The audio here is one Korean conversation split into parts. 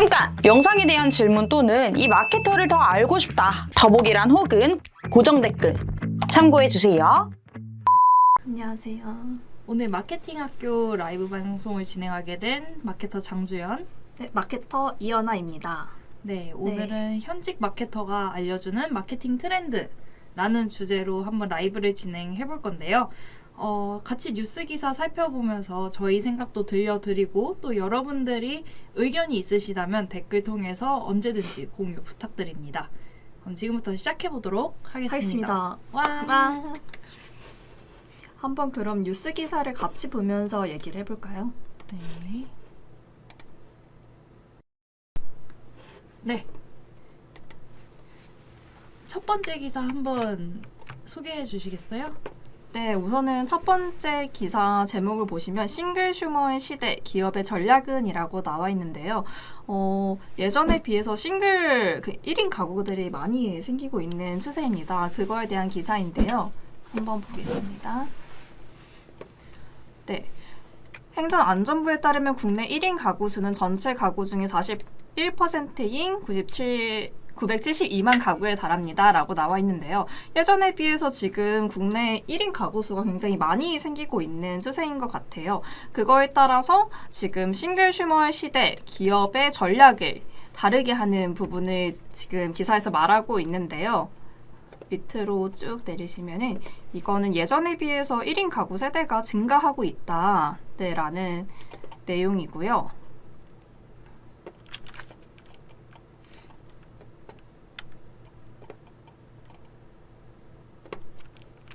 잠깐! 영상에 대한 질문 또는 이 마케터를 더 알고 싶다. 더보기란 혹은 고정 댓글 참고해주세요. 안녕하세요. 오늘 마케팅 학교 라이브 방송을 진행하게 된 마케터 장주연. 네, 마케터 이연아입니다. 네, 오늘은 현직 마케터가 알려주는 마케팅 트렌드라는 주제로 한번 라이브를 진행해 볼 건데요. 같이 뉴스 기사 살펴보면서 저희 생각도 들려드리고 또 여러분들이 의견이 있으시다면 댓글 통해서 언제든지 공유 부탁드립니다. 그럼 지금부터 시작해 보도록 하겠습니다. 와. 한번 그럼 뉴스 기사를 같이 보면서 얘기를 해볼까요? 네. 네. 첫 번째 기사 한번 소개해 주시겠어요? 네, 우선은 첫 번째 기사 제목을 보시면 싱글 슈머의 시대, 기업의 전략은 이라고 나와 있는데요. 예전에 비해서 싱글 1인 가구들이 많이 생기고 있는 추세입니다. 그거에 대한 기사인데요. 한번 보겠습니다. 네. 행정안전부에 따르면 국내 1인 가구 수는 전체 가구 중에 41%인 972만 가구에 달합니다. 라고 나와 있는데요. 예전에 비해서 지금 국내 1인 가구 수가 굉장히 많이 생기고 있는 추세인 것 같아요. 그거에 따라서 지금 싱글 슈머의 시대, 기업의 전략을 다르게 하는 부분을 지금 기사에서 말하고 있는데요. 밑으로 쭉 내리시면은 이거는 예전에 비해서 1인 가구 세대가 증가하고 있다. 네, 라는 내용이고요.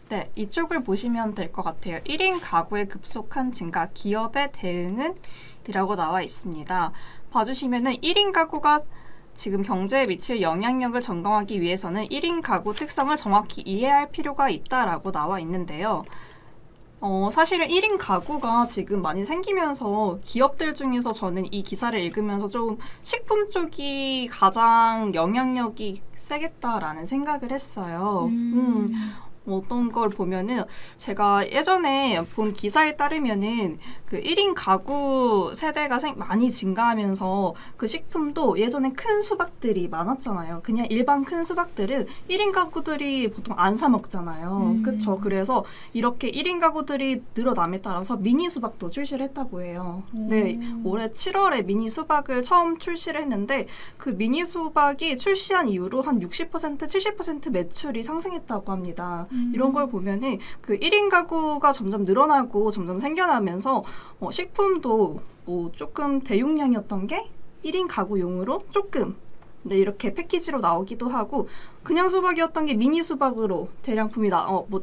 네, 이쪽을 보시면 될 것 같아요. 1인 가구의 급속한 증가, 기업의 대응은? 이라고 나와 있습니다. 봐주시면은 1인 가구가 지금 경제에 미칠 영향력을 점검하기 위해서는 1인 가구 특성을 정확히 이해할 필요가 있다라고 나와 있는데요. 사실은 1인 가구가 지금 많이 생기면서 기업들 중에서 저는 이 기사를 읽으면서 좀 식품 쪽이 가장 영향력이 세겠다라는 생각을 했어요. 어떤 걸 보면은 제가 예전에 본 기사에 따르면은 그 1인 가구 세대가 많이 증가하면서 그 식품도 예전에 큰 수박들이 많았잖아요. 그냥 일반 큰 수박들은 1인 가구들이 보통 안 사 먹잖아요. 그쵸? 그래서 이렇게 1인 가구들이 늘어남에 따라서 미니 수박도 출시를 했다고 해요. 네, 올해 7월에 미니 수박을 처음 출시를 했는데 그 미니 수박이 출시한 이후로 한 60%, 70% 매출이 상승했다고 합니다. 이런 걸 보면은 그 1인 가구가 점점 늘어나고 점점 생겨나면서 식품도 뭐 조금 대용량이었던 게 1인 가구용으로 조금 이렇게 패키지로 나오기도 하고 그냥 수박이었던 게 미니 수박으로 대량품이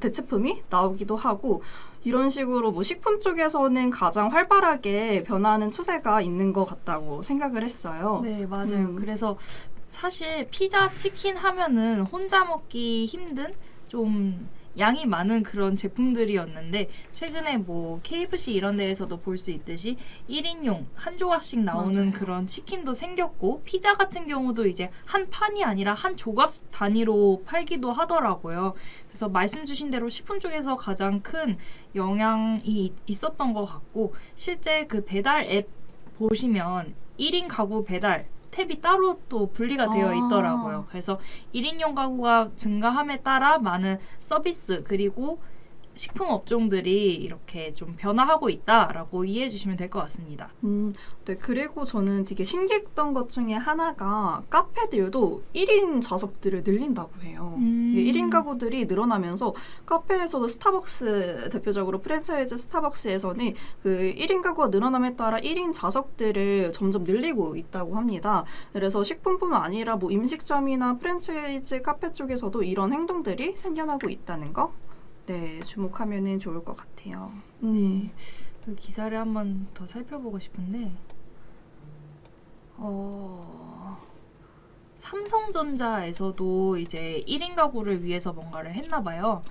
대체품이 나오기도 하고 이런 식으로 뭐 식품 쪽에서는 가장 활발하게 변화하는 추세가 있는 것 같다고 생각을 했어요. 네, 맞아요. 그래서 사실 피자, 치킨 하면은 혼자 먹기 힘든 좀 양이 많은 그런 제품들이었는데 최근에 뭐 KFC 이런 데에서도 볼 수 있듯이 1인용 한 조각씩 나오는 맞아요. 그런 치킨도 생겼고 피자 같은 경우도 이제 한 판이 아니라 한 조각 단위로 팔기도 하더라고요. 그래서 말씀 주신 대로 식품 쪽에서 가장 큰 영향이 있었던 것 같고 실제 그 배달 앱 보시면 1인 가구 배달 탭이 따로 또 분리가 되어 있더라고요. 그래서 1인용 가구가 증가함에 따라 많은 서비스 그리고 식품 업종들이 이렇게 좀 변화하고 있다라고 이해해 주시면 될 것 같습니다. 네, 그리고 저는 되게 신기했던 것 중에 하나가 카페들도 1인 좌석들을 늘린다고 해요. 1인 가구들이 늘어나면서 카페에서도 스타벅스 대표적으로 프랜차이즈 스타벅스에서는 그 1인 가구가 늘어남에 따라 1인 좌석들을 점점 늘리고 있다고 합니다. 그래서 식품뿐만 아니라 뭐 음식점이나 프랜차이즈 카페 쪽에서도 이런 행동들이 생겨나고 있다는 거 네, 주목하면 좋을 것 같아요. 네, 그 기사를 한번 더 살펴보고 싶은데 삼성전자에서도 이제 1인 가구를 위해서 뭔가를 했나 봐요.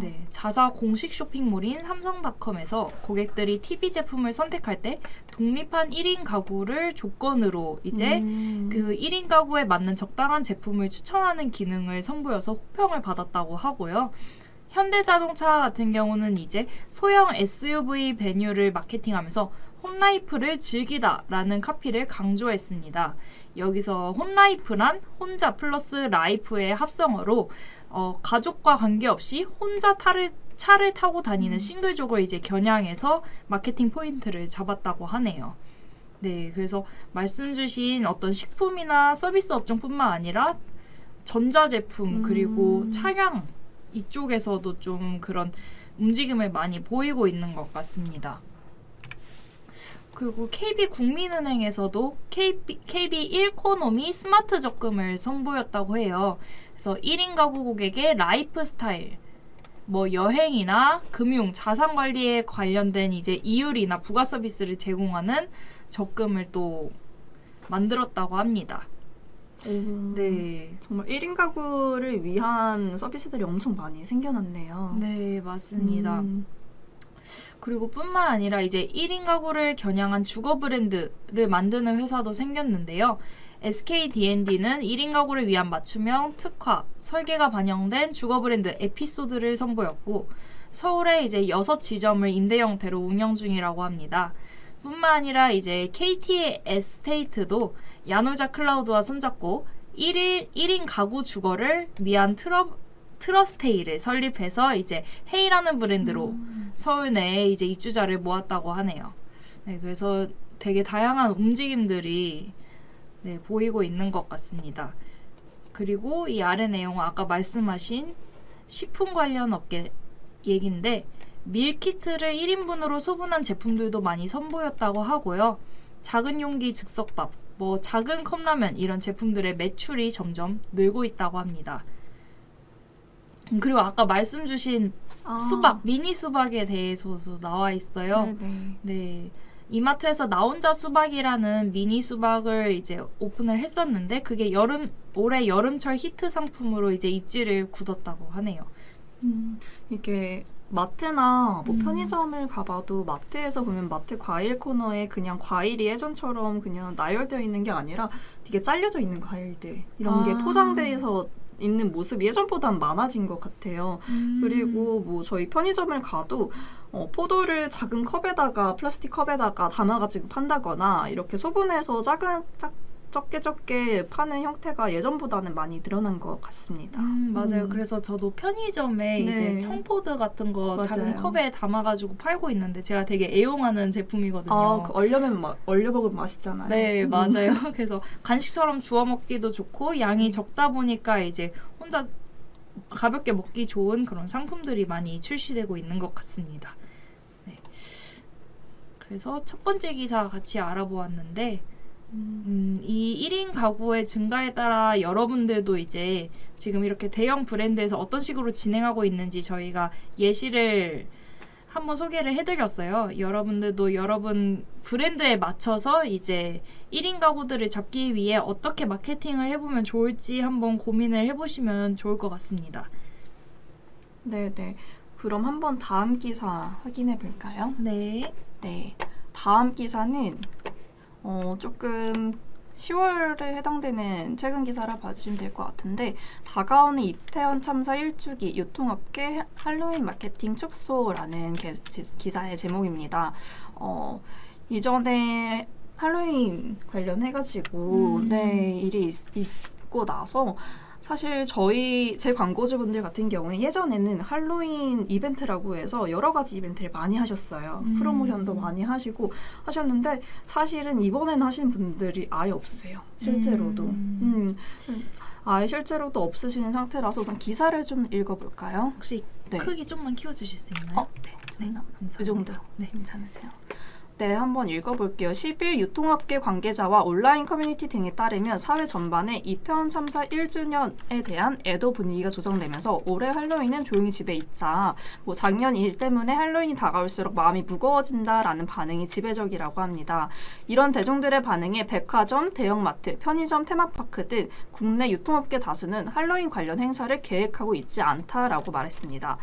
네, 자사 공식 쇼핑몰인 삼성닷컴에서 고객들이 TV 제품을 선택할 때 독립한 1인 가구를 조건으로 이제 그 1인 가구에 맞는 적당한 제품을 추천하는 기능을 선보여서 호평을 받았다고 하고요. 현대자동차 같은 경우는 이제 소형 SUV 베뉴를 마케팅하면서 홈라이프를 즐기다라는 카피를 강조했습니다. 여기서 홈라이프란 혼자 플러스 라이프의 합성어로 가족과 관계없이 혼자 차를 타고 다니는 싱글족을 이제 겨냥해서 마케팅 포인트를 잡았다고 하네요. 네, 그래서 말씀 주신 어떤 식품이나 서비스 업종뿐만 아니라 전자제품 그리고 차량 이쪽에서도 좀 그런 움직임을 많이 보이고 있는 것 같습니다. 그리고 KB국민은행에서도 KB 1코노미 스마트 적금을 선보였다고 해요. 그래서 1인 가구 고객의 라이프 스타일, 뭐 여행이나 금융, 자산 관리에 관련된 이제 이율이나 부가 서비스를 제공하는 적금을 또 만들었다고 합니다. 네. 정말 1인 가구를 위한 서비스들이 엄청 많이 생겨났네요. 네, 맞습니다. 그리고 뿐만 아니라 이제 1인 가구를 겨냥한 주거 브랜드를 만드는 회사도 생겼는데요. SKD&D는 1인 가구를 위한 맞춤형 특화, 설계가 반영된 주거 브랜드 에피소드를 선보였고 서울에 이제 6지점을 임대 형태로 운영 중이라고 합니다. 뿐만 아니라 이제 KT 에스테이트도 야노자 클라우드와 손잡고 1인 가구 주거를 위한 트러스테이를 설립해서 이제 헤이라는 브랜드로 서울 내에 이제 입주자를 모았다고 하네요. 네, 그래서 되게 다양한 움직임들이 네, 보이고 있는 것 같습니다. 그리고 이 아래 내용은 아까 말씀하신 식품 관련 업계 얘기인데 밀키트를 1인분으로 소분한 제품들도 많이 선보였다고 하고요. 작은 용기 즉석밥, 뭐 작은 컵라면 이런 제품들의 매출이 점점 늘고 있다고 합니다. 그리고 아까 말씀 주신 수박, 미니 수박에 대해서도 나와 있어요. 네네. 네. 이마트에서 나 혼자 수박이라는 미니 수박을 이제 오픈을 했었는데 그게 올해 여름철 히트 상품으로 이제 입지를 굳었다고 하네요. 이게 마트나 뭐 편의점을 가봐도 마트에서 보면 마트 과일 코너에 그냥 과일이 예전처럼 그냥 나열되어 있는 게 아니라 되게 잘려져 있는 과일들 이런 게 포장돼서 있는 모습이 예전보단 많아진 것 같아요. 그리고 뭐 저희 편의점을 가도 포도를 작은 컵에다가 플라스틱 컵에다가 담아가지고 판다거나 이렇게 소분해서 적게 파는 형태가 예전보다는 많이 늘어난 것 같습니다. 맞아요. 그래서 저도 편의점에 네. 이제 청포드 같은 거 맞아요. 작은 컵에 담아가지고 팔고 있는데 제가 되게 애용하는 제품이거든요. 그 얼려 먹으면 맛있잖아요. 네, 맞아요. 그래서 간식처럼 주워 먹기도 좋고 양이 적다 보니까 이제 혼자 가볍게 먹기 좋은 그런 상품들이 많이 출시되고 있는 것 같습니다. 네. 그래서 첫 번째 기사 같이 알아보았는데 이 1인 가구의 증가에 따라 여러분들도 이제 지금 이렇게 대형 브랜드에서 어떤 식으로 진행하고 있는지 저희가 예시를 한번 소개를 해드렸어요. 여러분들도 여러분 브랜드에 맞춰서 이제 1인 가구들을 잡기 위해 어떻게 마케팅을 해보면 좋을지 한번 고민을 해보시면 좋을 것 같습니다. 네네. 그럼 한번 다음 기사 확인해 볼까요? 네. 네. 다음 기사는 조금 10월에 해당되는 최근 기사를 봐주시면 될 것 같은데 다가오는 이태원 참사 1주기 유통업계 할로윈 마케팅 축소라는 기사의 제목입니다. 이전에 할로윈 관련해가지고 일이 있고 나서 사실 제 광고주분들 같은 경우에 예전에는 할로윈 이벤트라고 해서 여러 가지 이벤트를 많이 하셨어요. 프로모션도 많이 하셨는데 사실은 이번에는 하시는 분들이 아예 없으세요. 실제로도. 아예 실제로도 없으시는 상태라서 우선 기사를 좀 읽어볼까요? 혹시 네. 크기 좀만 키워주실 수 있나요? 네. 감사합니다. 이 정도. 네. 괜찮으세요? 네, 한번 읽어볼게요. 10일 유통업계 관계자와 온라인 커뮤니티 등에 따르면 사회 전반에 이태원 참사 1주년에 대한 애도 분위기가 조성되면서 올해 할로윈은 조용히 집에 있자. 작년 일 때문에 할로윈이 다가올수록 마음이 무거워진다라는 반응이 지배적이라고 합니다. 이런 대중들의 반응에 백화점, 대형마트, 편의점, 테마파크 등 국내 유통업계 다수는 할로윈 관련 행사를 계획하고 있지 않다라고 말했습니다.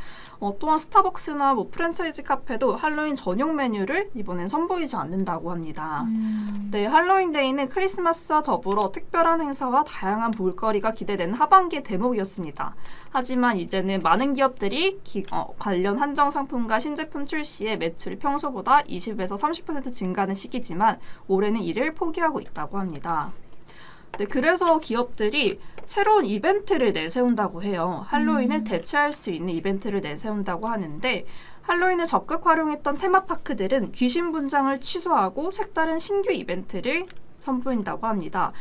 또한 스타벅스나 프랜차이즈 카페도 할로윈 전용 메뉴를 이번엔 선보였습니다. 선보이지 않는다고 합니다. 네, 할로윈데이는 크리스마스와 더불어 특별한 행사와 다양한 볼거리가 기대되는 하반기의 대목이었습니다. 하지만 이제는 많은 기업들이 관련 한정 상품과 신제품 출시에 매출이 평소보다 20에서 30% 증가하는 시기지만 올해는 이를 포기하고 있다고 합니다. 네, 그래서 기업들이 새로운 이벤트를 내세운다고 해요. 할로윈을 대체할 수 있는 이벤트를 내세운다고 하는데 할로윈을 적극 활용했던 테마파크들은 귀신 분장을 취소하고 색다른 신규 이벤트를 선보인다고 합니다.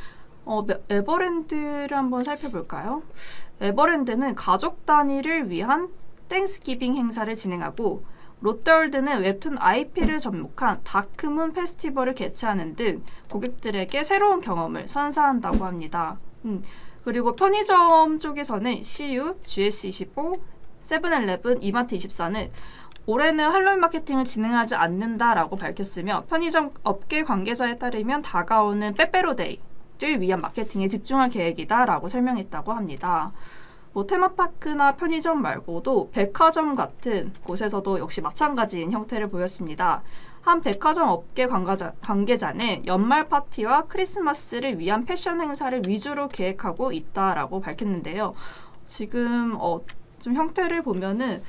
에버랜드를 한번 살펴볼까요? 에버랜드는 가족 단위를 위한 땡스기빙 행사를 진행하고 롯데월드는 웹툰 IP를 접목한 다크문 페스티벌을 개최하는 등 고객들에게 새로운 경험을 선사한다고 합니다. 그리고 편의점 쪽에서는 CU, GS25, 세븐일레븐, 이마트24는 올해는 할로윈 마케팅을 진행하지 않는다라고 밝혔으며 편의점 업계 관계자에 따르면 다가오는 빼빼로데이를 위한 마케팅에 집중할 계획이다라고 설명했다고 합니다. 테마파크나 편의점 말고도 백화점 같은 곳에서도 역시 마찬가지인 형태를 보였습니다. 한 백화점 업계 관계자는 연말 파티와 크리스마스를 위한 패션 행사를 위주로 계획하고 있다라고 밝혔는데요. 지금 좀 형태를 보면은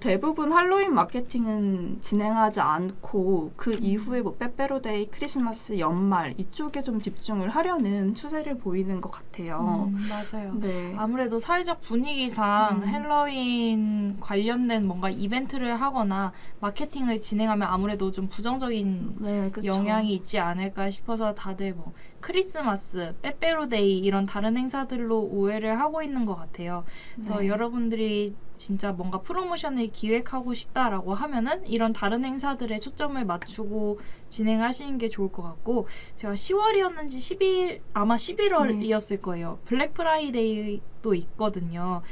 대부분 할로윈 마케팅은 진행하지 않고 그 이후에 빼빼로데이, 크리스마스, 연말 이쪽에 좀 집중을 하려는 추세를 보이는 것 같아요. 맞아요. 네. 아무래도 사회적 분위기상 할로윈 관련된 뭔가 이벤트를 하거나 마케팅을 진행하면 아무래도 좀 부정적인 네, 그쵸. 영향이 있지 않을까 싶어서 다들 크리스마스, 빼빼로데이 이런 다른 행사들로 오해를 하고 있는 것 같아요. 그래서 네. 여러분들이 진짜 뭔가 프로모션을 기획하고 싶다라고 하면은 이런 다른 행사들에 초점을 맞추고 진행하시는 게 좋을 것 같고, 제가 10월이었는지 아마 11월이었을 거예요. 블랙 프라이데이도 있거든요.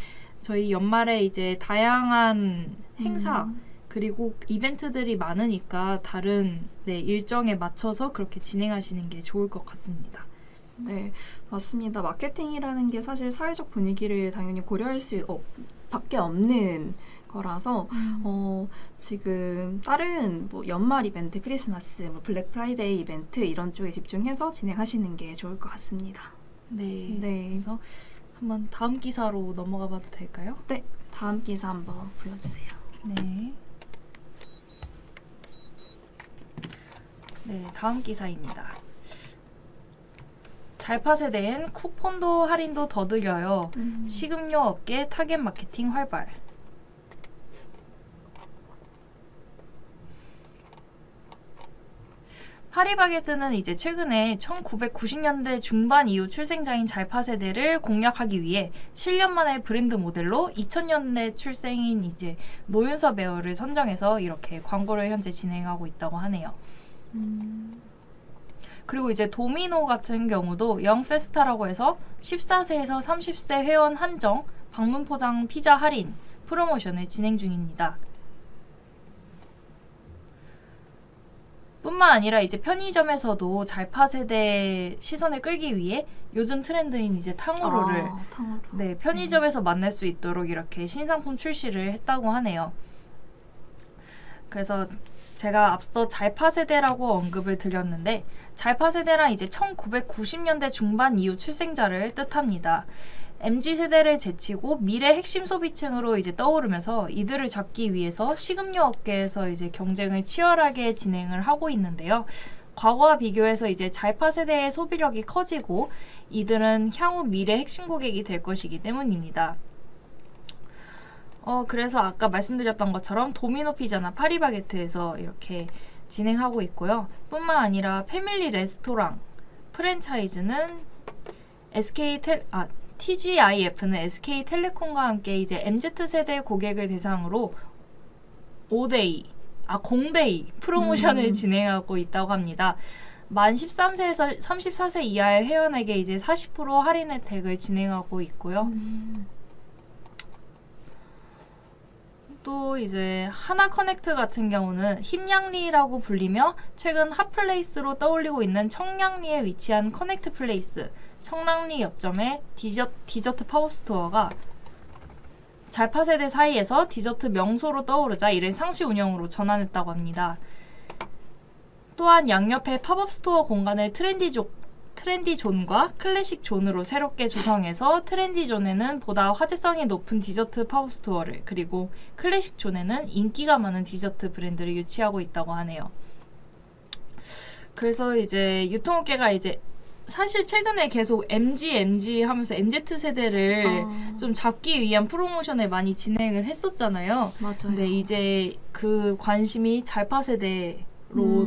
저희 연말에 이제 다양한 행사 그리고 이벤트들이 많으니까 다른 일정에 맞춰서 그렇게 진행하시는 게 좋을 것 같습니다. 네, 맞습니다. 마케팅이라는 게 사실 사회적 분위기를 당연히 고려할 수 밖에 없는 거라서 지금 다른 연말 이벤트, 크리스마스, 블랙 프라이데이 이벤트 이런 쪽에 집중해서 진행하시는 게 좋을 것 같습니다. 네. 네. 그래서 한번 다음 기사로 넘어가 봐도 될까요? 네, 다음 기사 한번 보여주세요. 네. 네, 다음 기사입니다. 잘파 세대엔 쿠폰도 할인도 더 드려요. 식음료 업계 타겟 마케팅 활발. 파리바게뜨는 이제 최근에 1990년대 중반 이후 출생자인 잘파 세대를 공략하기 위해 7년 만에 브랜드 모델로 2000년대 출생인 이제 노윤서 배우를 선정해서 이렇게 광고를 현재 진행하고 있다고 하네요. 그리고 이제 도미노 같은 경우도 영페스타라고 해서 14세에서 30세 회원 한정 방문 포장 피자 할인 프로모션을 진행 중입니다. 뿐만 아니라 이제 편의점에서도 잘파 세대 시선을 끌기 위해 요즘 트렌드인 이제 탕후루를 탕후루. 네, 편의점에서 만날 수 있도록 이렇게 신상품 출시를 했다고 하네요. 그래서 제가 앞서 잘파 세대라고 언급을 드렸는데 잘파 세대란 이제 1990년대 중반 이후 출생자를 뜻합니다. MZ세대를 제치고 미래 핵심 소비층으로 이제 떠오르면서 이들을 잡기 위해서 식음료 업계에서 이제 경쟁을 치열하게 진행을 하고 있는데요. 과거와 비교해서 이제 잘파 세대의 소비력이 커지고 이들은 향후 미래 핵심 고객이 될 것이기 때문입니다. 그래서 아까 말씀드렸던 것처럼 도미노 피자나 파리바게뜨에서 이렇게 진행하고 있고요. 뿐만 아니라 패밀리 레스토랑 프랜차이즈는 TGIF는 SK텔레콤과 함께 이제 MZ세대 고객을 대상으로 0데이 프로모션을 진행하고 있다고 합니다. 만 13세에서 34세 이하의 회원에게 이제 40% 할인 혜택을 진행하고 있고요. 또 이제 하나커넥트 같은 경우는 힙양리라고 불리며 최근 핫플레이스로 떠올리고 있는 청량리에 위치한 커넥트 플레이스 청량리 옆점의 디저트 팝업스토어가 잘파 세대 사이에서 디저트 명소로 떠오르자 이를 상시 운영으로 전환했다고 합니다. 또한 양옆에 팝업 스토어 공간을 트렌디 존과 클래식 존으로 새롭게 조성해서 트렌디 존에는 보다 화제성이 높은 디저트 팝업 스토어를, 그리고 클래식 존에는 인기가 많은 디저트 브랜드를 유치하고 있다고 하네요. 그래서 이제 유통업계가 이제 사실 최근에 계속 MG 하면서 MZ 세대를 좀 잡기 위한 프로모션을 많이 진행을 했었잖아요. 맞아요. 근데 이제 그 관심이 잘파 세대로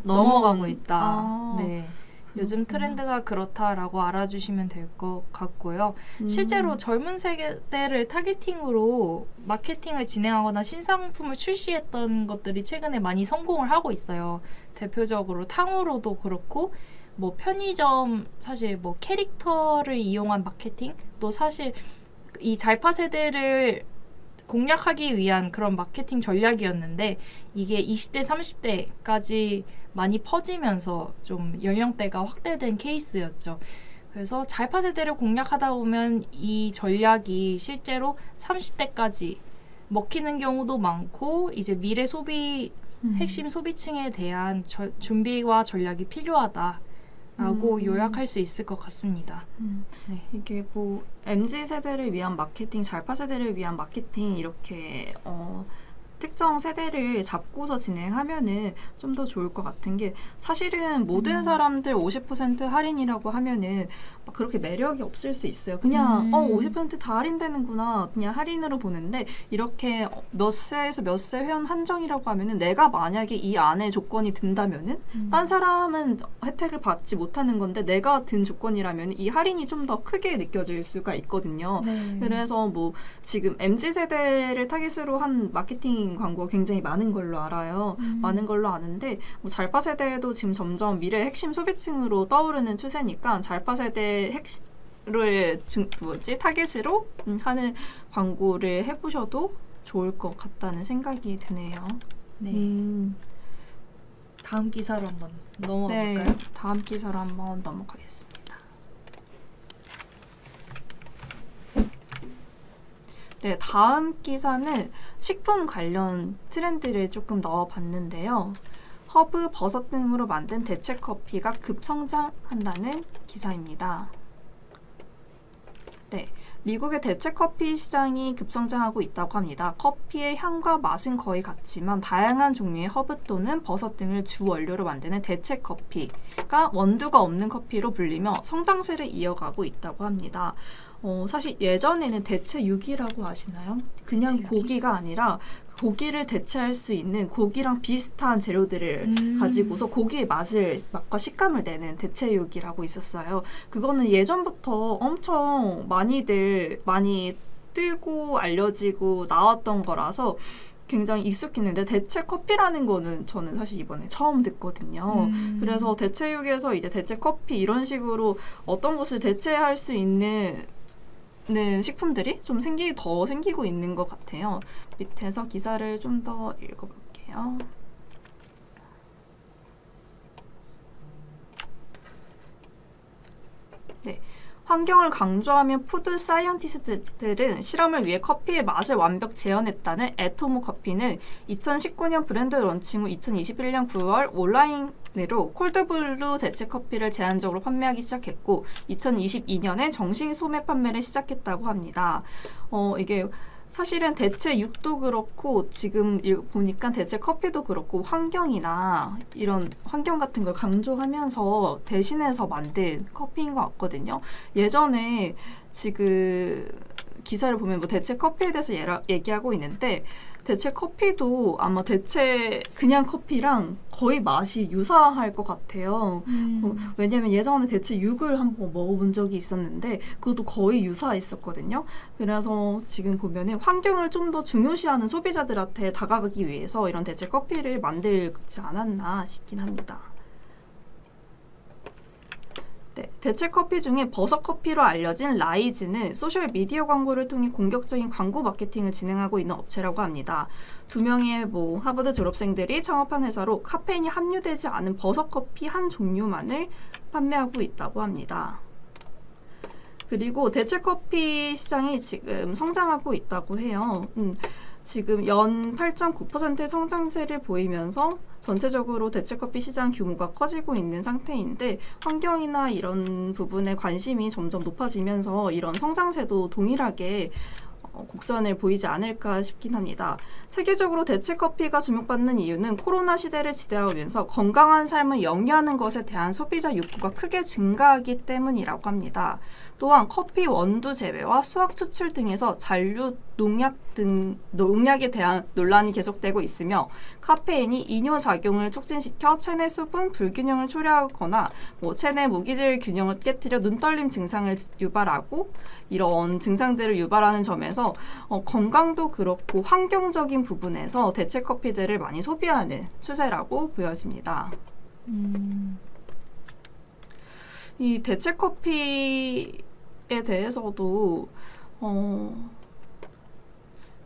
넘어가고 있다. 네. 요즘 트렌드가 그렇다라고 알아주시면 될 것 같고요. 실제로 젊은 세대를 타겟팅으로 마케팅을 진행하거나 신상품을 출시했던 것들이 최근에 많이 성공을 하고 있어요. 대표적으로 탕후루도 그렇고 뭐 편의점, 사실 뭐 캐릭터를 이용한 마케팅도 사실 이 잘파 세대를 공략하기 위한 그런 마케팅 전략이었는데, 이게 20대, 30대까지 많이 퍼지면서 좀 연령대가 확대된 케이스였죠. 그래서 잘파 세대를 공략하다 보면 이 전략이 실제로 30대까지 먹히는 경우도 많고, 이제 미래 소비, 핵심 소비층에 대한 준비와 전략이 필요하다라고 요약할 수 있을 것 같습니다. 네. 이게 뭐 MZ 세대를 위한 마케팅, 잘파 세대를 위한 마케팅 이렇게 특정 세대를 잡고서 진행하면은 좀 더 좋을 것 같은 게, 사실은 모든 사람들 50% 할인이라고 하면은 막 그렇게 매력이 없을 수 있어요. 그냥 50%다 할인되는구나, 그냥 할인으로 보는데, 이렇게 몇 세에서 몇 세 회원 한정이라고 하면은 내가 만약에 이 안에 조건이 든다면은 딴 사람은 혜택을 받지 못하는 건데 내가 든 조건이라면 이 할인이 좀 더 크게 느껴질 수가 있거든요. 네. 그래서 뭐 지금 MZ 세대를 타깃으로 한 마케팅 광고가 굉장히 많은 걸로 알아요. 많은 걸로 아는데, 뭐 잘파 세대도 지금 점점 미래 핵심 소비층으로 떠오르는 추세니까 잘파 세대 핵심을 타깃으로 하는 광고를 해보셔도 좋을 것 같다는 생각이 드네요. 네. 다음 기사로 한번 넘어가 볼까요? 네, 다음 기사로 한번 넘어가겠습니다. 네, 다음 기사는 식품 관련 트렌드를 조금 넣어봤는데요. 허브, 버섯 등으로 만든 대체 커피가 급성장한다는 기사입니다. 네, 미국의 대체 커피 시장이 급성장하고 있다고 합니다. 커피의 향과 맛은 거의 같지만 다양한 종류의 허브 또는 버섯 등을 주 원료로 만드는 대체 커피가 원두가 없는 커피로 불리며 성장세를 이어가고 있다고 합니다. 사실 예전에는 대체육이라고 아시나요? 그냥 대체육이? 고기가 아니라 고기를 대체할 수 있는 고기랑 비슷한 재료들을 가지고서 고기의 맛과 식감을 내는 대체육이라고 있었어요. 그거는 예전부터 엄청 많이 뜨고 알려지고 나왔던 거라서 굉장히 익숙했는데, 대체 커피라는 거는 저는 사실 이번에 처음 듣거든요. 그래서 대체육에서 이제 대체 커피 이런 식으로 어떤 것을 대체할 수 있는 식품들이 좀 더 생기고 있는 것 같아요. 밑에서 기사를 좀 더 읽어볼게요. 네. 환경을 강조하며 푸드 사이언티스트들은 실험을 위해 커피의 맛을 완벽 재현했다는 애토모 커피는 2019년 브랜드 런칭 후 2021년 9월 온라인으로 콜드블루 대체 커피를 제한적으로 판매하기 시작했고 2022년에 정식 소매 판매를 시작했다고 합니다. 이게 사실은 대체 육도 그렇고 지금 보니까 대체 커피도 그렇고 환경이나 이런 환경 같은 걸 강조하면서 대신해서 만든 커피인 것 같거든요. 예전에 지금 기사를 보면 뭐 대체 커피에 대해서 얘기하고 있는데, 대체 커피도 아마 그냥 커피랑 거의 맛이 유사할 것 같아요. 왜냐면 예전에 대체 육을 한번 먹어본 적이 있었는데 그것도 거의 유사했었거든요. 그래서 지금 보면은 환경을 좀 더 중요시하는 소비자들한테 다가가기 위해서 이런 대체 커피를 만들지 않았나 싶긴 합니다. 네, 대체 커피 중에 버섯 커피로 알려진 라이즈는 소셜 미디어 광고를 통해 공격적인 광고 마케팅을 진행하고 있는 업체라고 합니다. 2명의 하버드 졸업생들이 창업한 회사로 카페인이 함유되지 않은 버섯 커피 한 종류만을 판매하고 있다고 합니다. 그리고 대체 커피 시장이 지금 성장하고 있다고 해요. 지금 연 8.9%의 성장세를 보이면서 전체적으로 대체커피 시장 규모가 커지고 있는 상태인데 환경이나 이런 부분에 관심이 점점 높아지면서 이런 성장세도 동일하게 곡선을 보이지 않을까 싶긴 합니다. 세계적으로 대체커피가 주목받는 이유는 코로나 시대를 지대하면서 건강한 삶을 영위하는 것에 대한 소비자 욕구가 크게 증가하기 때문이라고 합니다. 또한 커피 원두 재배와 수확 추출 등에서 잔류 농약에 대한 논란이 계속되고 있으며 카페인이 이뇨 작용을 촉진시켜 체내 수분 불균형을 초래하거나 체내 무기질 균형을 깨뜨려 눈떨림 증상을 유발하고 이런 증상들을 유발하는 점에서 건강도 그렇고 환경적인 부분에서 대체 커피들을 많이 소비하는 추세라고 보여집니다. 이 대체 커피에 대해서도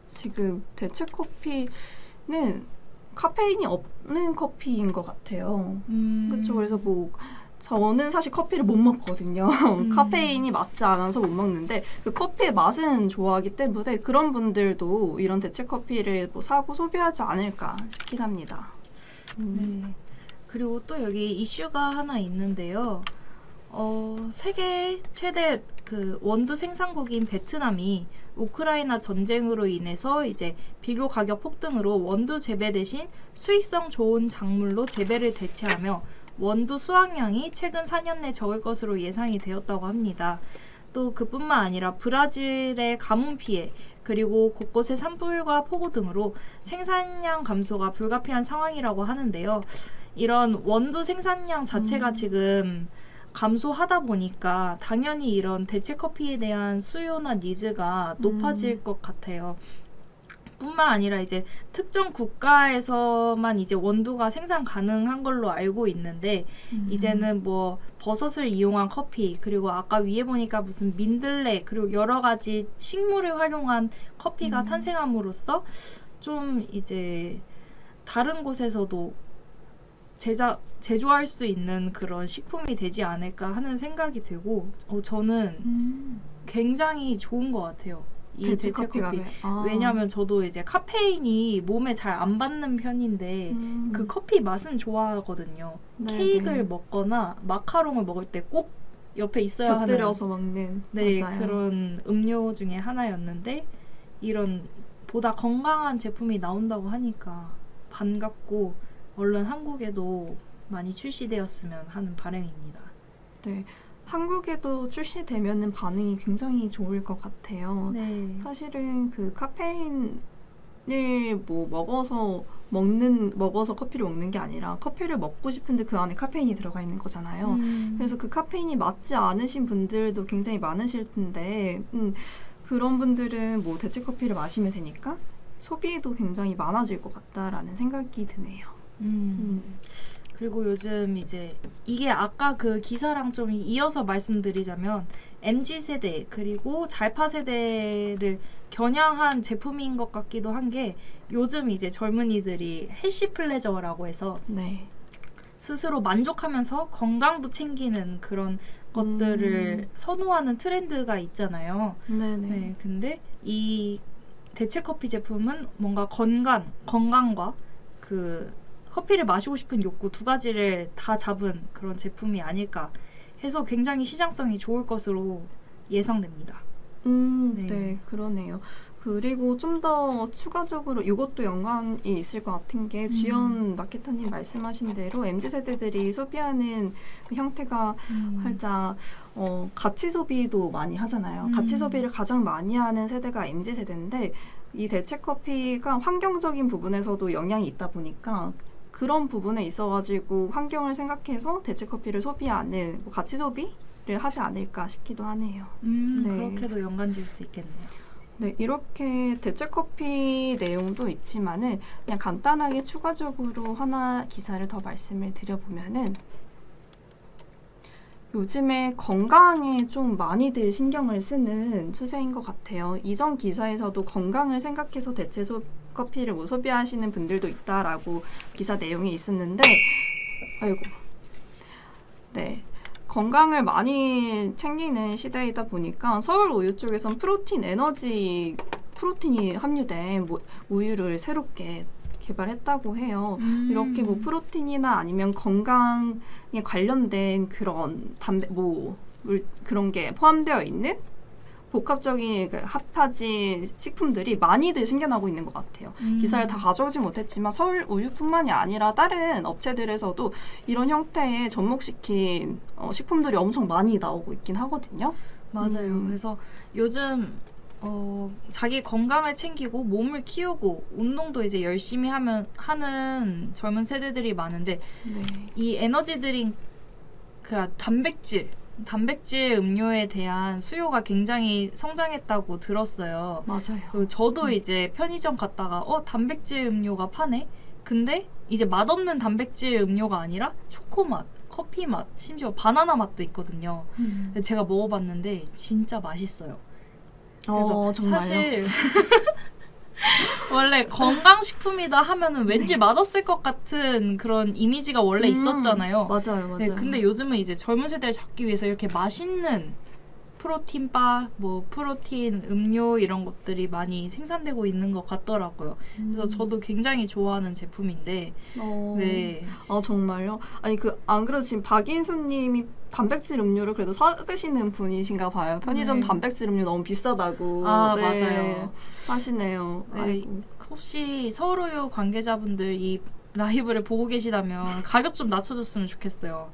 지금 대체 커피는 카페인이 없는 커피인 것 같아요. 그렇죠. 그래서 저는 사실 커피를 못 먹거든요. 카페인이 맞지 않아서 못 먹는데 그 커피의 맛은 좋아하기 때문에 그런 분들도 이런 대체 커피를 사고 소비하지 않을까 싶긴 합니다. 네. 그리고 또 여기 이슈가 하나 있는데요. 세계 최대 그 원두 생산국인 베트남이 우크라이나 전쟁으로 인해서 이제 비료 가격 폭등으로 원두 재배 대신 수익성 좋은 작물로 재배를 대체하며 원두 수확량이 최근 4년 내 적을 것으로 예상이 되었다고 합니다. 또 그뿐만 아니라 브라질의 가뭄 피해 그리고 곳곳의 산불과 폭우 등으로 생산량 감소가 불가피한 상황이라고 하는데요. 이런 원두 생산량 자체가 지금 감소하다 보니까 당연히 이런 대체 커피에 대한 수요나 니즈가 높아질 것 같아요. 뿐만 아니라 이제 특정 국가에서만 이제 원두가 생산 가능한 걸로 알고 있는데 이제는 버섯을 이용한 커피 그리고 아까 위에 보니까 무슨 민들레 그리고 여러 가지 식물을 활용한 커피가 탄생함으로써 좀 이제 다른 곳에서도 제조할 수 있는 그런 식품이 되지 않을까 하는 생각이 들고 저는 굉장히 좋은 것 같아요. 이 대체 커피. 왜냐하면 저도 이제 카페인이 몸에 잘 안 받는 편인데 그 커피 맛은 좋아하거든요. 네, 케이크를 먹거나 마카롱을 먹을 때 꼭 옆에 있어야 하는 곁들여서 먹는 맞아요. 그런 음료 중에 하나였는데 이런 보다 건강한 제품이 나온다고 하니까 반갑고 얼른 한국에도 많이 출시되었으면 하는 바람입니다. 네. 한국에도 출시되면은 반응이 굉장히 좋을 것 같아요. 네. 사실은 그 카페인을 먹어서 커피를 먹는 게 아니라 커피를 먹고 싶은데 그 안에 카페인이 들어가 있는 거잖아요. 그래서 그 카페인이 맞지 않으신 분들도 굉장히 많으실 텐데 그런 분들은 대체 커피를 마시면 되니까 소비도 굉장히 많아질 것 같다라는 생각이 드네요. 그리고 요즘 이제 이게 아까 그 기사랑 좀 이어서 말씀드리자면 MZ세대 그리고 잘파 세대를 겨냥한 제품인 것 같기도 한 게 요즘 이제 젊은이들이 헬시 플레저라고 해서 네. 스스로 만족하면서 건강도 챙기는 그런 것들을 선호하는 트렌드가 있잖아요. 네네. 네, 근데 이 대체 커피 제품은 뭔가 건강과 그 커피를 마시고 싶은 욕구 두 가지를 다 잡은 그런 제품이 아닐까 해서 굉장히 시장성이 좋을 것으로 예상됩니다. 네, 그러네요. 그리고 좀 더 추가적으로 이것도 연관이 있을 것 같은 게 주연 마케터님 말씀하신 대로 MZ세대들이 소비하는 그 형태가 살짝 가치 소비도 많이 하잖아요. 가치 소비를 가장 많이 하는 세대가 MZ세대인데 이 대체 커피가 환경적인 부분에서도 영향이 있다 보니까 그런 부분에 있어가지고 환경을 생각해서 대체 커피를 소비하는 가치 소비를 하지 않을까 싶기도 하네요. 네. 그렇게도 연관 지을 수 있겠네요. 네, 이렇게 대체 커피 내용도 있지만은 그냥 간단하게 추가적으로 하나 기사를 더 말씀을 드려보면은 요즘에 건강에 좀 많이들 신경을 쓰는 추세인 것 같아요. 이전 기사에서도 건강을 생각해서 대체 커피를 소비하시는 분들도 있다라고 기사 내용이 있었는데, 네. 건강을 많이 챙기는 시대이다 보니까 서울 우유 쪽에선 프로틴 에너지 프로틴이 함유된 뭐 우유를 새롭게 개발했다고 해요. 이렇게 뭐 프로틴이나 아니면 건강에 관련된 그런 그런 게 포함되어 있는 복합적인 그 합파지 식품들이 많이들 생겨나고 있는 것 같아요. 기사를 다 가져오지 못했지만 서울 우유뿐만이 아니라 다른 업체들에서도 이런 형태의 접목시킨 식품들이 엄청 많이 나오고 있긴 하거든요. 맞아요. 그래서 요즘 자기 건강을 챙기고 몸을 키우고 운동도 이제 열심히 하는 젊은 세대들이 많은데 네. 이 에너지 드링크, 단백질 음료에 대한 수요가 굉장히 성장했다고 들었어요. 맞아요. 그리고 저도 이제 편의점 갔다가 단백질 음료가 파네? 근데 이제 맛없는 단백질 음료가 아니라 초코맛, 커피맛, 심지어 바나나 맛도 있거든요. 근데 제가 먹어봤는데 진짜 맛있어요. 그래서 정말요? 사실 원래 건강식품이다 하면은 왠지 맛없을 것 같은 그런 이미지가 원래 있었잖아요. 맞아요. 네, 근데 요즘은 이제 젊은 세대를 잡기 위해서 이렇게 맛있는 프로틴바, 뭐 프로틴 음료 이런 것들이 많이 생산되고 있는 것 같더라고요. 그래서 저도 굉장히 좋아하는 제품인데, 네. 정말요? 아니 안 그래도 지금 박인수님이 단백질 음료를 그래도 사 드시는 분이신가 봐요. 편의점 네. 단백질 음료 너무 비싸다고. 맞아요. 하시네요. 네, 아이고. 혹시 서울우유 관계자분들 이 라이브를 보고 계시다면 가격 좀 낮춰줬으면 좋겠어요.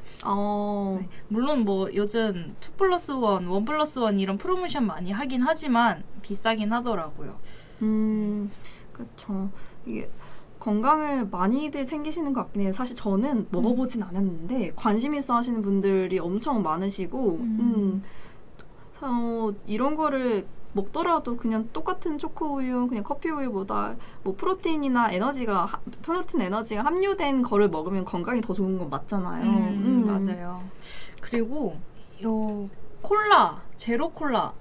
네, 물론 뭐 요즘 2+1, 1+1 이런 프로모션 많이 하긴 하지만 비싸긴 하더라고요. 그렇죠. 이게 건강을 많이들 챙기시는 것 같긴 해요. 사실 저는 먹어보진 않았는데 관심 있어 하시는 분들이 엄청 많으시고 이런 거를 먹더라도 그냥 똑같은 초코우유, 그냥 커피우유보다 뭐 프로틴이나 프로틴 에너지가 함유된 거를 먹으면 건강이 더 좋은 건 맞잖아요. 맞아요. 그리고 콜라, 제로 콜라를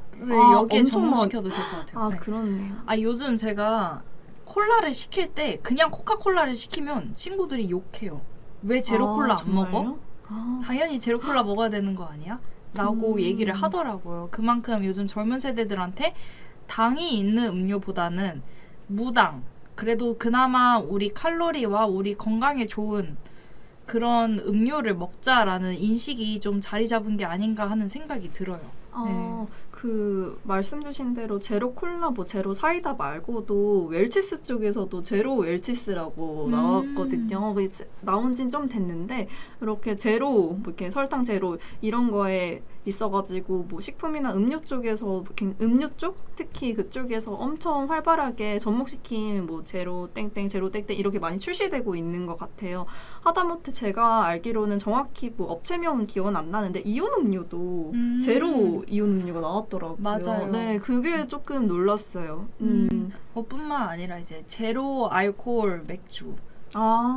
여기에 엄청 접목시켜도 될 것 같아요. 네. 그렇네요. 요즘 제가 콜라를 시킬 때 그냥 코카콜라를 시키면 친구들이 욕해요. 왜 제로 콜라 안 먹어? 당연히 제로 콜라 먹어야 되는 거 아니야? 라고 얘기를 하더라고요. 그만큼 요즘 젊은 세대들한테 당이 있는 음료보다는 무당, 그래도 그나마 우리 칼로리와 우리 건강에 좋은 그런 음료를 먹자라는 인식이 좀 자리 잡은 게 아닌가 하는 생각이 들어요. 그 말씀 주신 대로 제로 콜라, 뭐 제로 사이다 말고도 웰치스 쪽에서도 제로 웰치스라고 나왔거든요. 나온 지는 좀 됐는데 이렇게 제로, 뭐 이렇게 설탕 제로 이런 거에 있어가지고 뭐 식품이나 음료 쪽에서 음료 쪽 특히 그쪽에서 엄청 활발하게 접목시킨 뭐 제로 땡땡 제로 땡땡 이렇게 많이 출시되고 있는 것 같아요. 하다못해 제가 알기로는 정확히 뭐 업체명은 기억은 안 나는데 이온 음료도 제로 이온 음료가 나왔더라고요. 맞아요. 네, 그게 조금 놀랐어요. 뿐만 아니라 이제 제로 알코올 맥주,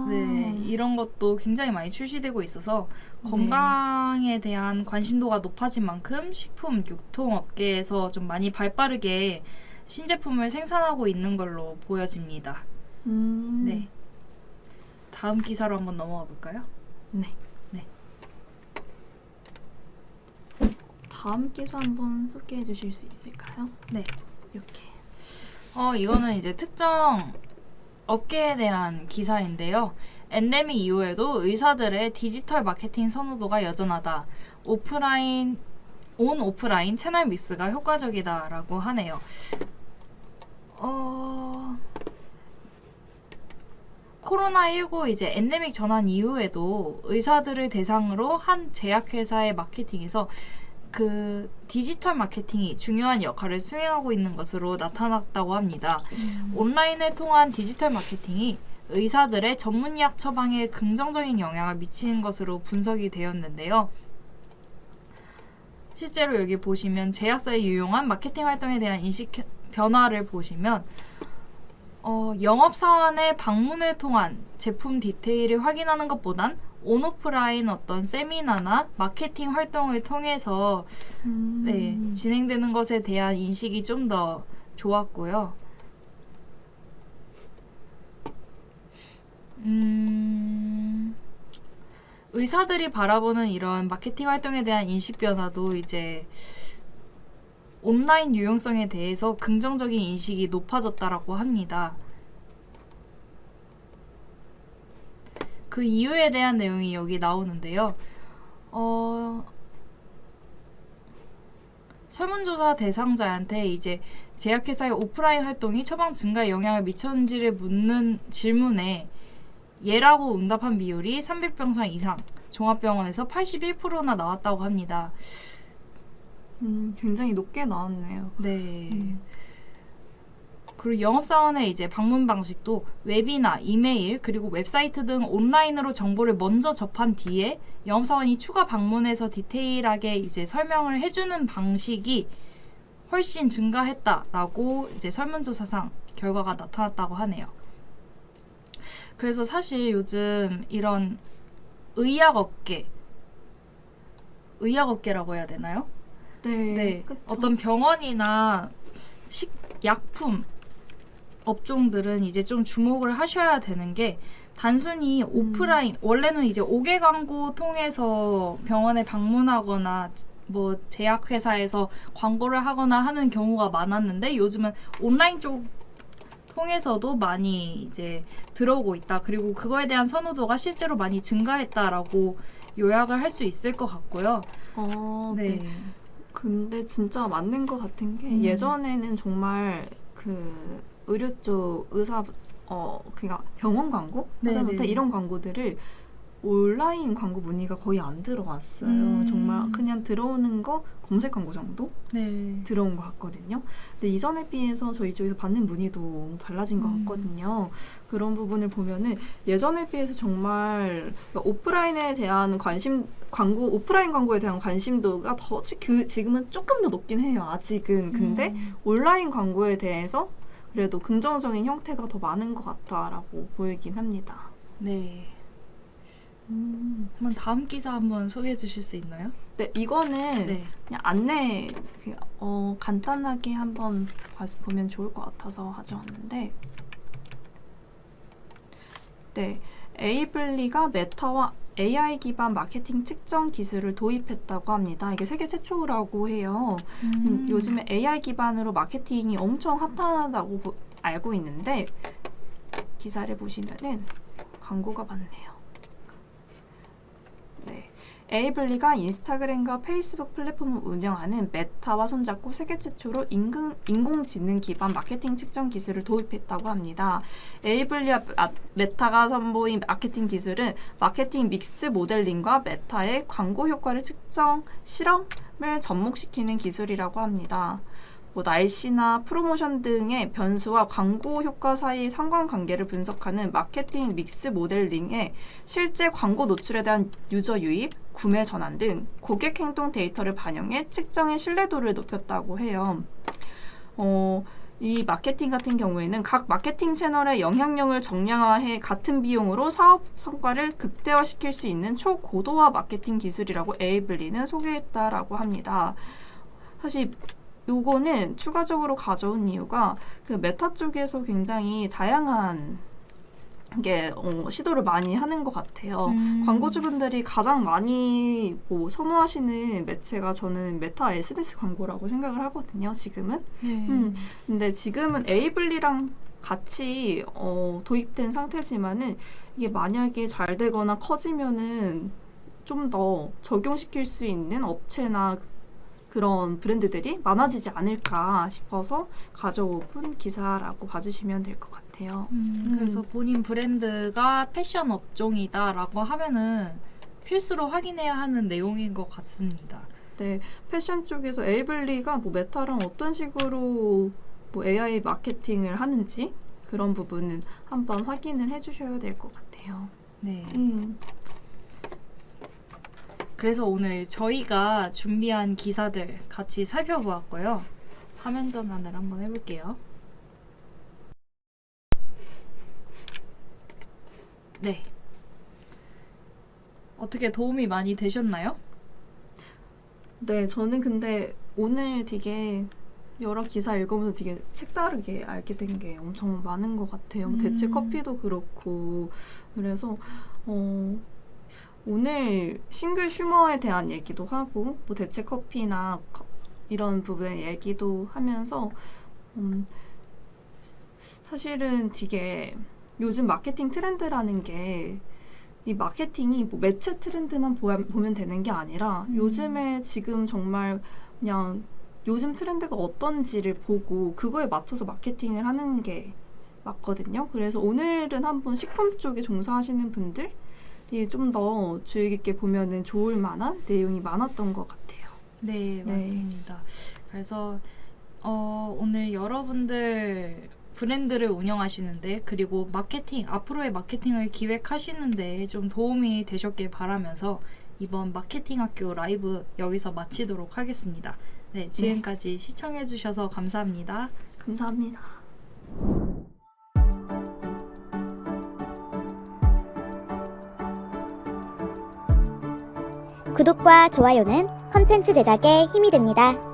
네, 이런 것도 굉장히 많이 출시되고 있어서 건강에 대한 관심도가 높아진 만큼 식품 유통업계에서 좀 많이 발빠르게 신제품을 생산하고 있는 걸로 보여집니다. 네. 다음 기사로 한번 넘어가 볼까요? 네. 다음 기사 한번 소개해 주실 수 있을까요? 네. 이렇게. 이거는 이제 특정 업계에 대한 기사인데요. 엔데믹 이후에도 의사들의 디지털 마케팅 선호도가 여전하다. 오프라인 채널 믹스가 효과적이다라고 하네요. 코로나19 이제 엔데믹 전환 이후에도 의사들을 대상으로 한 제약회사의 마케팅에서 그 디지털 마케팅이 중요한 역할을 수행하고 있는 것으로 나타났다고 합니다. 온라인을 통한 디지털 마케팅이 의사들의 전문의학 처방에 긍정적인 영향을 미치는 것으로 분석이 되었는데요. 실제로 여기 보시면 제약사에 유용한 마케팅 활동에 대한 인식 변화를 보시면 영업사원의 방문을 통한 제품 디테일을 확인하는 것보단 온오프라인 어떤 세미나나 마케팅 활동을 통해서 진행되는 것에 대한 인식이 좀 더 좋았고요. 의사들이 바라보는 이런 마케팅 활동에 대한 인식 변화도 이제 온라인 유용성에 대해서 긍정적인 인식이 높아졌다라고 합니다. 그 이유에 대한 내용이 여기 나오는데요. 설문조사 대상자한테 이제 제약회사의 오프라인 활동이 처방 증가에 영향을 미쳤는지를 묻는 질문에 예라고 응답한 비율이 300병상 이상, 종합병원에서 81%나 나왔다고 합니다. 굉장히 높게 나왔네요. 네. 그리고 영업사원의 이제 방문 방식도 웹이나 이메일 그리고 웹사이트 등 온라인으로 정보를 먼저 접한 뒤에 영업사원이 추가 방문해서 디테일하게 이제 설명을 해주는 방식이 훨씬 증가했다라고 이제 설문조사상 결과가 나타났다고 하네요. 그래서 사실 요즘 이런 의약업계라고 해야 되나요? 네. 그쵸. 어떤 병원이나 약품 업종들은 이제 좀 주목을 하셔야 되는 게 단순히 오프라인 원래는 이제 5개 광고 통해서 병원에 방문하거나 뭐 제약회사에서 광고를 하거나 하는 경우가 많았는데 요즘은 온라인 쪽 통해서도 많이 이제 들어오고 있다. 그리고 그거에 대한 선호도가 실제로 많이 증가했다라고 요약을 할 수 있을 것 같고요. 네. 근데 진짜 맞는 것 같은 게 예전에는 정말 그 의료 쪽 의사 그러니까 병원 광고 하다못해 이런 광고들을 온라인 광고 문의가 거의 안 들어왔어요. 정말 그냥 들어오는 거 검색 광고 정도 들어온 것 같거든요. 근데 이전에 비해서 저희 쪽에서 받는 문의도 달라진 것 같거든요. 그런 부분을 보면은 예전에 비해서 정말 오프라인에 대한 오프라인 광고에 대한 관심도가 지금은 조금 더 높긴 해요. 아직은. 근데 온라인 광고에 대해서 그래도 긍정적인 형태가 더 많은 것 같다라고 보이긴 합니다. 네. 한번 다음 기사 한번 소개해 주실 수 있나요? 네, 이거는 그냥 안내 간단하게 한번 보면 좋을 것 같아서 가져왔는데, 네, 에이블리가 메타와 AI 기반 마케팅 측정 기술을 도입했다고 합니다. 이게 세계 최초라고 해요. 요즘에 AI 기반으로 마케팅이 엄청 핫하다고 알고 있는데 기사를 보시면은 광고가 많네요. 네, 에이블리가 인스타그램과 페이스북 플랫폼을 운영하는 메타와 손잡고 세계 최초로 인공지능 기반 마케팅 측정 기술을 도입했다고 합니다. 에이블리와 메타가 선보인 마케팅 기술은 마케팅 믹스 모델링과 메타의 광고 효과를 측정 실험을 접목시키는 기술이라고 합니다. 날씨나 프로모션 등의 변수와 광고 효과 사이의 상관관계를 분석하는 마케팅 믹스 모델링에 실제 광고 노출에 대한 유저 유입, 구매 전환 등 고객 행동 데이터를 반영해 측정의 신뢰도를 높였다고 해요. 이 마케팅 같은 경우에는 각 마케팅 채널의 영향력을 정량화해 같은 비용으로 사업 성과를 극대화시킬 수 있는 초고도화 마케팅 기술이라고 에이블리는 소개했다라고 합니다. 사실 요거는 추가적으로 가져온 이유가 그 메타 쪽에서 굉장히 다양한 게 시도를 많이 하는 것 같아요. 광고주분들이 가장 많이 선호하시는 매체가 저는 메타 SNS 광고라고 생각을 하거든요. 지금은. 근데 지금은 에이블리랑 같이 도입된 상태지만은 이게 만약에 잘 되거나 커지면은 좀 더 적용시킬 수 있는 업체나 그런 브랜드들이 많아지지 않을까 싶어서 가져온 기사라고 봐주시면 될 것 같아요. 그래서 본인 브랜드가 패션 업종이다라고 하면은 필수로 확인해야 하는 내용인 것 같습니다. 네, 패션 쪽에서 에이블리가 메타랑 어떤 식으로 AI 마케팅을 하는지 그런 부분은 한번 확인을 해주셔야 될 것 같아요. 네. 그래서 오늘 저희가 준비한 기사들 같이 살펴보았고요. 화면 전환을 한번 해볼게요. 네. 어떻게 도움이 많이 되셨나요? 네, 저는 근데 오늘 되게 여러 기사 읽으면서 되게 색다르게 알게 된 게 엄청 많은 것 같아요. 대체 커피도 그렇고 그래서 오늘 싱글 슈머에 대한 얘기도 하고 대체 커피나 이런 부분에 얘기도 하면서 사실은 되게 요즘 마케팅 트렌드라는 게 이 마케팅이 뭐 매체 트렌드만 보면 되는 게 아니라 요즘에 지금 정말 그냥 요즘 트렌드가 어떤지를 보고 그거에 맞춰서 마케팅을 하는 게 맞거든요. 그래서 오늘은 한번 식품 쪽에 종사하시는 분들이 좀 더 주의 깊게 보면은 좋을 만한 내용이 많았던 것 같아요. 네, 맞습니다. 그래서 오늘 여러분들 브랜드를 운영하시는데 그리고 마케팅, 앞으로의 마케팅을 기획하시는데 좀 도움이 되셨길 바라면서 이번 마케팅학교 라이브 여기서 마치도록 하겠습니다. 네, 지금까지 시청해주셔서 감사합니다. 감사합니다. 구독과 좋아요는 컨텐츠 제작에 힘이 됩니다.